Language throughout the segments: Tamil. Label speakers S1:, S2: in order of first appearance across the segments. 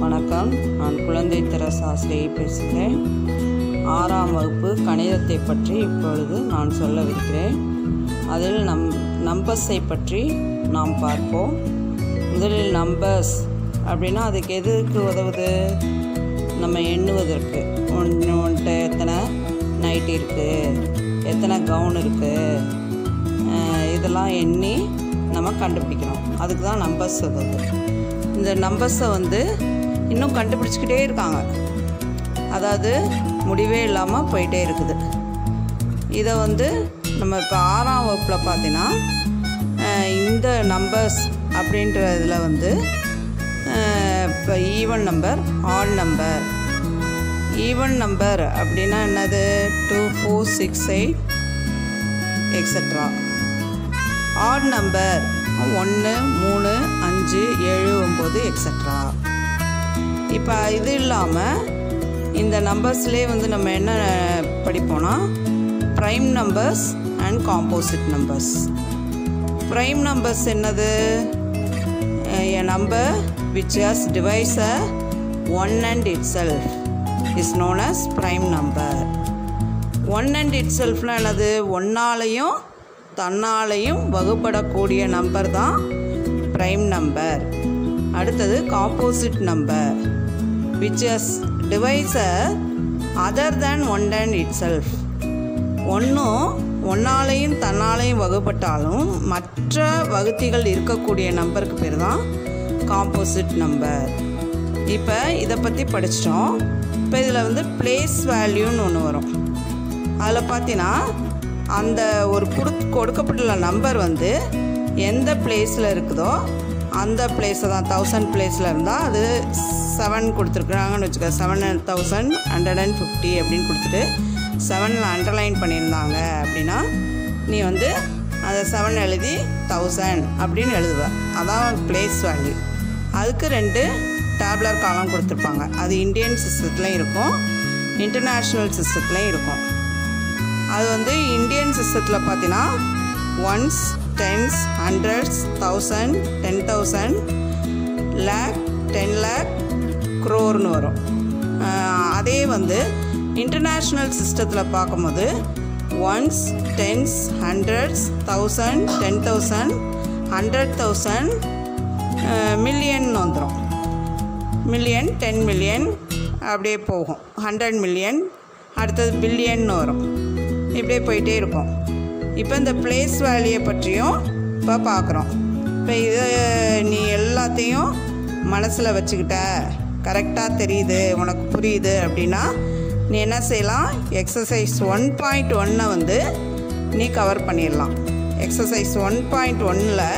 S1: வணக்கம். நான் குழந்தை தெரசா ஆசிரியை பேசுகிறேன். 6ஆம் வகுப்பு கணிதத்தை பற்றி இப்பொழுது நான் சொல்லவிருக்கிறேன். அதில் நம்பர்ஸை பற்றி நாம் பார்ப்போம். முதலில் நம்பர்ஸ் அப்படின்னா அதுக்கு எதுக்கு உதவுது? நம்ம எண்ணுவதற்கு. ஒன்றுட்ட எத்தனை நைட்டி இருக்குது, எத்தனை கவுன் இருக்குது, இதெல்லாம் எண்ணி நம்ம கண்டுபிடிக்கணும். அதுக்கு தான் நம்பர்ஸ் உதவுது. இந்த நம்பர்ஸை இன்னும் கண்டுபிடிச்சிக்கிட்டே இருக்காங்க. அதாவது முடிவே இல்லாமல் போயிட்டே இருக்குது. இதை நம்ம இப்போ 6ஆம் வகுப்பில் பார்த்தீங்கன்னா இந்த நம்பர்ஸ் அப்படின்ற இதில் இப்போ even number, add number. Even number அப்படின்னா என்னது? 2, 4, 6, 8 எக்ஸட்ரா. Add number 1, 3, 5, 7, 9 extra. இப்போ இது இல்லாமல் இந்த நம்பர்ஸ்லேயே நம்ம என்ன படிப்போம்னா prime numbers and composite numbers. Prime numbers என்னது? a number which has divisor 1 and itself is known as prime number. 1 and itselfனா என்னது? ஒன்னாலையும் தன்னாலையும் வகுப்படக்கூடிய நம்பர் தான் ப்ரைம் நம்பர். அடுத்தது composite number which has divisor other than 1 and itself. ஒன்னாலையும் தன்னாலையும் வகுப்பட்டாலும் மற்ற வகுத்திகள் இருக்கக்கூடிய நம்பருக்கு பேர் தான் காம்போசிட் நம்பர். இப்போ இதை பற்றி படிச்சிட்டோம். இப்போ இதில் பிளேஸ் வேல்யூன்னு ஒன்று வரும். அதில் பார்த்தீங்கன்னா அந்த ஒரு கொடுக்கப்பட்டுள்ள நம்பர் எந்த பிளேஸில் இருக்குதோ அந்த பிளேஸை தான் 1000 பிளேஸில் இருந்தால் அது 7 கொடுத்துருக்குறாங்கன்னு வச்சுக்க. 7150 அப்படின்னு கொடுத்துட்டு 7 அண்டர்லைன் பண்ணியிருந்தாங்க அப்படின்னா நீ அதை 7 எழுதி 1000 அப்படின்னு எழுதுவேன். அதான் பிளேஸ் வேல்யூ. அதுக்கு 2 டேப்லர் காலம் கொடுத்துருப்பாங்க. அது இந்தியன் சிஸ்டத்துலையும் இருக்கும், இன்டர்நேஷ்னல் சிஸ்டத்துலையும் இருக்கும். அது இந்தியன் சிஸ்டத்தில் பார்த்தீங்கன்னா ones, tens, hundreds, 1000, 10,000, lakh, 10 lakh, க்ரோர்னு வரும். அதே இன்டர்நேஷ்னல் சிஸ்டத்தில் பார்க்கும்போது ஒன்ஸ், டென்ஸ், ஹண்ட்ரட்ஸ், 1000, 10,000, 100,000, மில்லியன் வந்துடும். மில்லியன், 10 million அப்படியே போகும். 100 million, அடுத்தது பில்லியன் வரும். இப்படியே போயிட்டே இருக்கும். இப்போ இந்த பிளேஸ் வேல்யூயை பற்றியும் இப்போ பார்க்குறோம். இப்போ இதை நீ எல்லாத்தையும் மனசில் வச்சுக்கிட்ட, கரெக்டாக தெரியுது, உனக்கு புரியுது அப்படின்னா நீ என்ன செய்யலாம்? எக்ஸசைஸ் 1.1 நீ கவர் பண்ணிடலாம். எக்ஸசைஸ் 1.1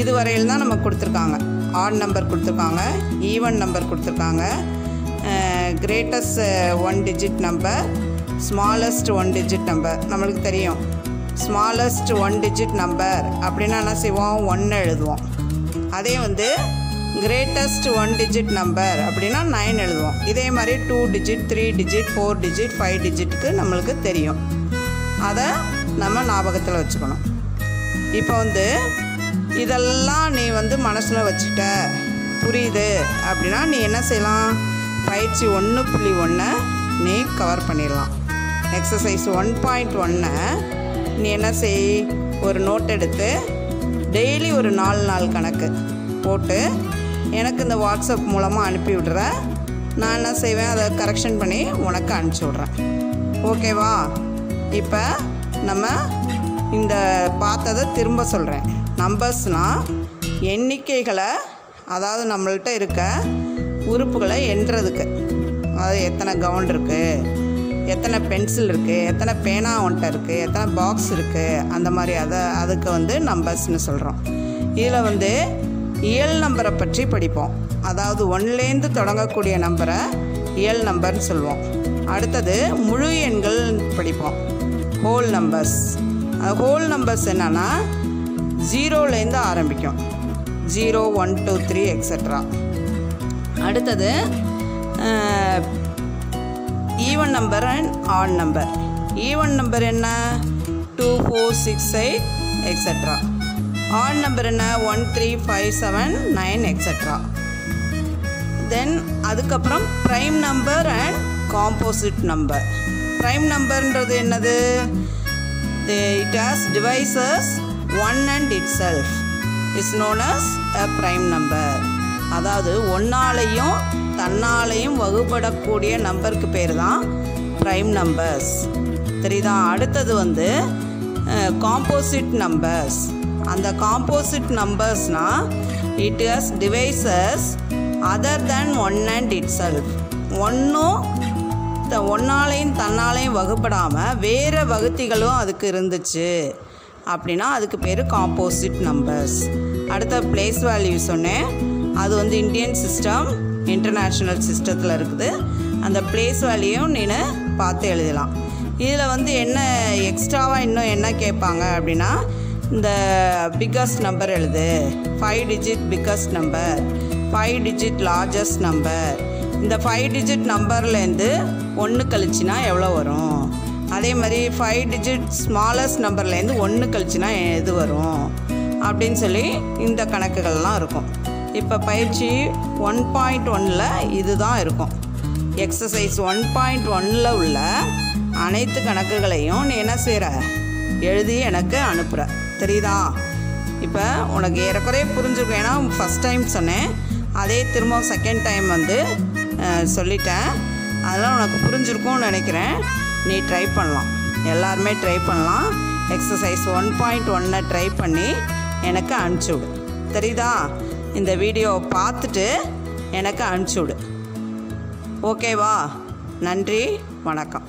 S1: இதுவரையில் தான் நமக்கு கொடுத்துருக்காங்க. ஆட் நம்பர் கொடுத்துருக்காங்க, ஈவன் நம்பர் கொடுத்துருக்காங்க, greatest 1 digit number, smallest 1 digit number. நம்மளுக்கு தெரியும் ஸ்மாலஸ்ட் 1 digit நம்பர் அப்படின்னா என்ன செய்வோம்? 1 எழுதுவோம். அதே கிரேட்டஸ்ட் 1 digit நம்பர் அப்படின்னா 9 எழுதுவோம். இதே மாதிரி 2 digit, 3 digit, 4 digit, 5 digitக்கு நம்மளுக்கு தெரியும். அதை நம்ம ஞாபகத்தில் வச்சுக்கணும். இப்போ இதெல்லாம் நீ மனசில் வச்சுக்கிட்ட, புரியுது அப்படின்னா நீ என்ன செய்யலாம்? பயிற்சி 1.1 நீ கவர் பண்ணிடலாம். எக்ஸசைஸ் 1.1 நீ என்ன செய்? ஒரு நோட் எடுத்து டெய்லி ஒரு 4 நாள் கணக்கு போட்டு எனக்கு இந்த வாட்ஸ்அப் மூலமாக அனுப்பி விடுற. நான் என்ன செய்வேன்? அதை கரெக்ஷன் பண்ணி உனக்கு அனுப்பிச்சி விட்றேன். ஓகேவா? இப்போ நம்ம இந்த பார்த்ததை திரும்ப சொல்கிறேன். நம்பர்ஸ்னால் எண்ணிக்கைகளை, அதாவது நம்மள்கிட்ட இருக்க உறுப்புகளை எண்ணுறதுக்கு. அதாவது எத்தனை கவுன் இருக்குது, எத்தனை பென்சில் இருக்குது, எத்தனை பேனா ஒன்ட்ட இருக்குது, எத்தனை பாக்ஸ் இருக்குது, அந்த மாதிரி அதுக்கு நம்பர்ஸ்னு சொல்கிறோம். இதில் இயல் நம்பரை பற்றி படிப்போம். அதாவது 1லேருந்து தொடங்கக்கூடிய நம்பரை இயல் நம்பர்னு சொல்லுவோம். அடுத்தது முழு எண்கள் படிப்போம், ஹோல் நம்பர்ஸ். ஹோல் நம்பர்ஸ் என்னென்னா 0லேருந்து ஆரம்பிக்கும். 0, 1, 2, 3 எக்ஸட்ரா. அடுத்தது even number and add number. Even number என்ன? 2, 4, 6, 8 எக்ஸட்ரா. ஆட் நம்பர் என்ன? 1, 3, 5, 7, 9 எக்ஸட்ரா. தென் அதுக்கப்புறம் prime number and composite number. Prime நம்பர்ன்றது என்னது? It has divisors 1 and itself is known as a prime number. அதாவது ஒன்னாலையும் தன்னாலையும் வகுப்படக்கூடிய நம்பருக்கு பேர் தான் ப்ரைம் நம்பர்ஸ். தெரியுதா? அடுத்தது வந்து காம்போசிட் நம்பர்ஸ். அந்த காம்போசிட் நம்பர்ஸ்னால் it has divisors other than 1 and itself. ஒன்னாலையும் தன்னாலையும் வகுப்படாமல் வேறு வகுத்திகளும் அதுக்கு இருந்துச்சு அப்படின்னா அதுக்கு பேர் காம்போசிட் நம்பர்ஸ். அடுத்த பிளேஸ் வேல்யூ சொன்னேன். அது வந்து இந்தியன் சிஸ்டம், இன்டர்நேஷ்னல் சிஸ்டத்தில் இருக்குது. அந்த பிளேஸ் வேல்யூயும் நீ பார்த்து எழுதலாம். இதில் வந்து என்ன எக்ஸ்ட்ராவாக இன்னும் என்ன கேட்பாங்க அப்படின்னா, இந்த பிக்கஸ்ட் நம்பர் எழுது, 5 digit biggest number, 5 digit largest number. இந்த 5 digit நம்பர்லேருந்து 1 கழிச்சினா எவ்வளோ வரும்? அதே மாதிரி 5 digit ஸ்மாலஸ்ட் நம்பர்லேருந்து 1 கழிச்சினா எது வரும் அப்படின்னு சொல்லி இந்த கணக்குகள்லாம் இருக்கும். இப்போ பயிற்சி 1.1ல் இதுதான் இருக்கும். எக்ஸசைஸ் 1.1ல் உள்ள அனைத்து கணக்குகளையும் நீ என்ன செய்கிற? எழுதி எனக்கு அனுப்புகிற. தெரியுதா? இப்போ உனக்கு ஏறக்குறைய புரிஞ்சுருக்கும். ஏன்னா ஃபஸ்ட் டைம் சொன்னேன், அதே திரும்ப செகண்ட் டைம் வந்து சொல்லிட்டேன். அதெல்லாம் உனக்கு புரிஞ்சிருக்கும்னு நினைக்கிறேன். நீ ட்ரை பண்ணலாம், எல்லாருமே ட்ரை பண்ணலாம். எக்ஸசைஸ் 1.1 ட்ரை பண்ணி எனக்கு அனுப்பிச்சி விடு. தெரியுதா? இந்த வீடியோவை பார்த்துட்டு எனக்கு அனுப்பிச்சி விடு. ஓகேவா? நன்றி, வணக்கம்.